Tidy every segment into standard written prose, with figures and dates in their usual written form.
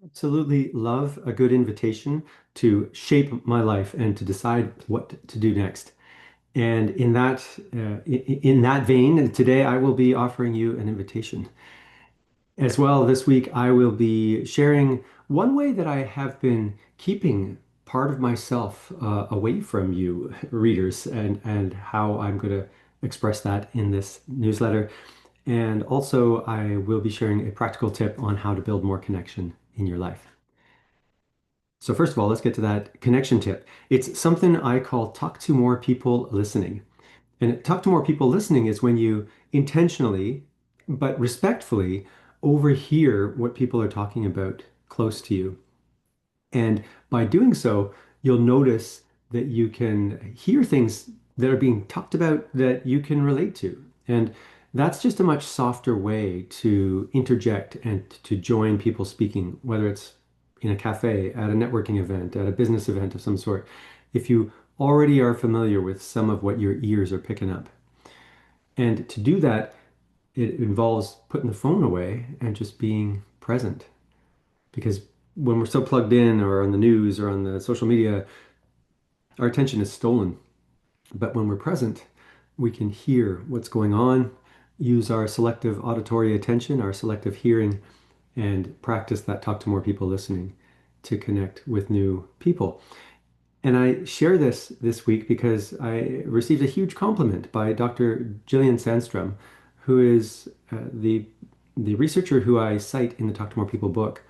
Absolutely love a good invitation to shape my life and to decide what to do next. And in that vein, today I will be offering you an invitation. As well, this week I will be sharing one way that I have been keeping part of myself away from you, readers, and how I'm going to express that in this newsletter. And also, I will be sharing a practical tip on how to build more connection in your life. So first of all, let's get to that connection tip. It's something I call talk to more people listening. And talk to more people listening is when you intentionally, but respectfully, overhear what people are talking about close to you. And by doing so, you'll notice that you can hear things that are being talked about that you can relate to. And that's just a much softer way to interject and to join people speaking, whether it's in a cafe, at a networking event, at a business event of some sort. If you already are familiar with some of what your ears are picking up. And to do that, it involves putting the phone away and just being present. Because when we're so plugged in or on the news or on the social media, our attention is stolen. But when we're present, we can hear what's going on, use our selective auditory attention, our selective hearing, and practice that talk to more people listening to connect with new people. And I share this week because I received a huge compliment by Dr. Gillian Sandstrom, who is the researcher who I cite in the Talk to More People book,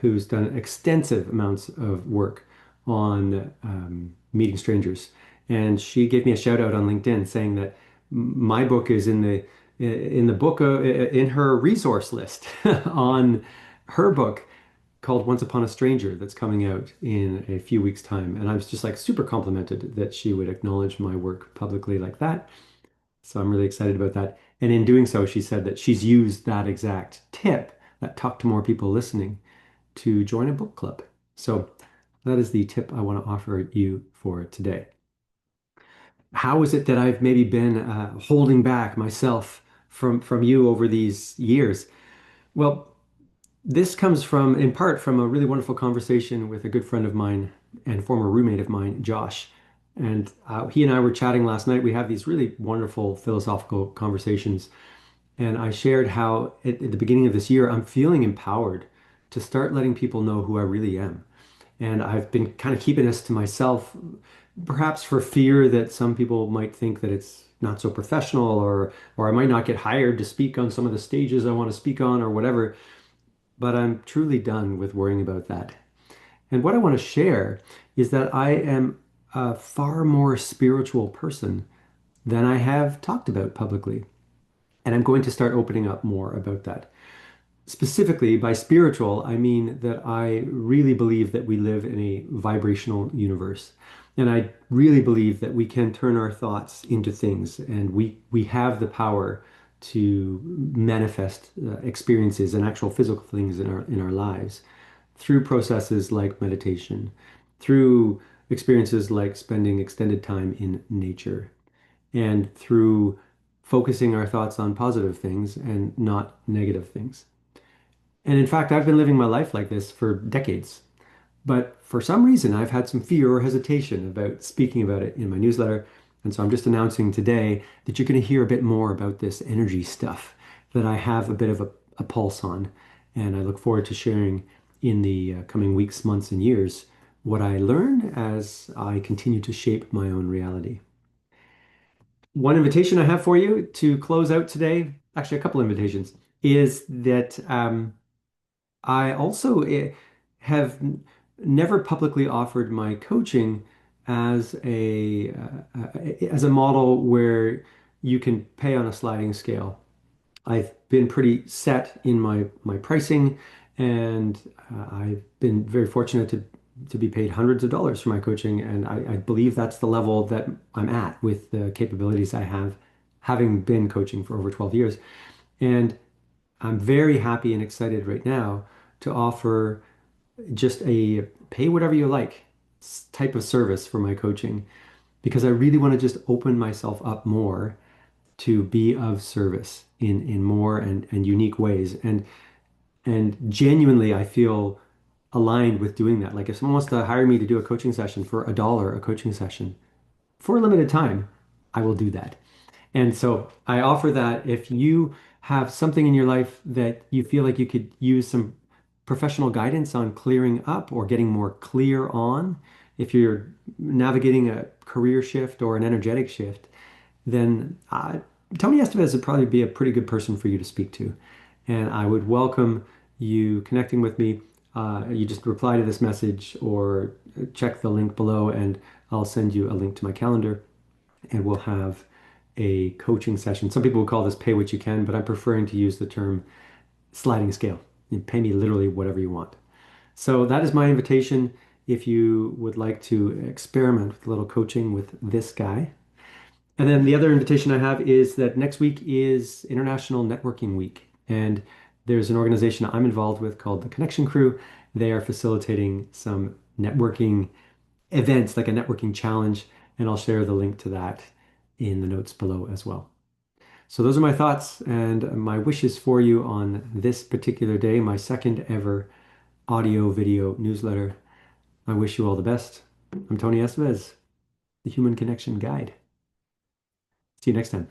who's done extensive amounts of work on meeting strangers. And she gave me a shout out on LinkedIn saying that my book is in the book in her resource list on her book called Once Upon a Stranger that's coming out in a few weeks' time. And I was just like super complimented that she would acknowledge my work publicly like that. So I'm really excited about that. And in doing so, she said that she's used that exact tip, that talk to more people listening, to join a book club. So that is the tip I want to offer you for today. How is it that I've maybe been holding back myself from you over these years? Well, this comes from, in part, from a really wonderful conversation with a good friend of mine and former roommate of mine, Josh. And he and I were chatting last night. We have these really wonderful philosophical conversations. And I shared how at the beginning of this year, I'm feeling empowered to start letting people know who I really am. And I've been kind of keeping this to myself, perhaps for fear that some people might think that it's not so professional or I might not get hired to speak on some of the stages I want to speak on or whatever. But I'm truly done with worrying about that. And what I want to share is that I am a far more spiritual person than I have talked about publicly. And I'm going to start opening up more about that. Specifically, by spiritual, I mean that I really believe that we live in a vibrational universe. And I really believe that we can turn our thoughts into things and we have the power to manifest experiences and actual physical things in our lives through processes like meditation, through experiences like spending extended time in nature, and through focusing our thoughts on positive things and not negative things. And in fact, I've been living my life like this for decades. But for some reason, I've had some fear or hesitation about speaking about it in my newsletter. And so I'm just announcing today that you're going to hear a bit more about this energy stuff that I have a bit of a pulse on. And I look forward to sharing in the coming weeks, months, and years what I learn as I continue to shape my own reality. One invitation I have for you to close out today, actually, a couple invitations, is that I also have never publicly offered my coaching as as a model where you can pay on a sliding scale. I've been pretty set in my pricing, and I've been very fortunate to be paid hundreds of dollars for my coaching, and I believe that's the level that I'm at with the capabilities I have, having been coaching for over 12 years. And I'm very happy and excited right now to offer just a pay whatever you like type of service for my coaching because I really want to just open myself up more to be of service in more and unique ways. And And genuinely, I feel aligned with doing that. Like if someone wants to hire me to do a coaching session for $1 a coaching session for a limited time, I will do that. And so I offer that if you have something in your life that you feel like you could use some professional guidance on clearing up or getting more clear on, if you're navigating a career shift or an energetic shift, then Tony Estevez would probably be a pretty good person for you to speak to. And I would welcome you connecting with me. You just reply to this message or check the link below, and I'll send you a link to my calendar, and we'll have a coaching session. Some people will call this pay what you can, but I'm preferring to use the term sliding scale. You pay me literally whatever you want. So that is my invitation. If you would like to experiment with a little coaching with this guy, and then the other invitation I have is that next week is International Networking Week. And there's an organization I'm involved with called the Connection Crew. They are facilitating some networking events, like a networking challenge. And I'll share the link to that in the notes below as well. So those are my thoughts and my wishes for you on this particular day, my second ever audio video newsletter. I wish you all the best. I'm Tony Estevez, the Human Connection Guide. See you next time.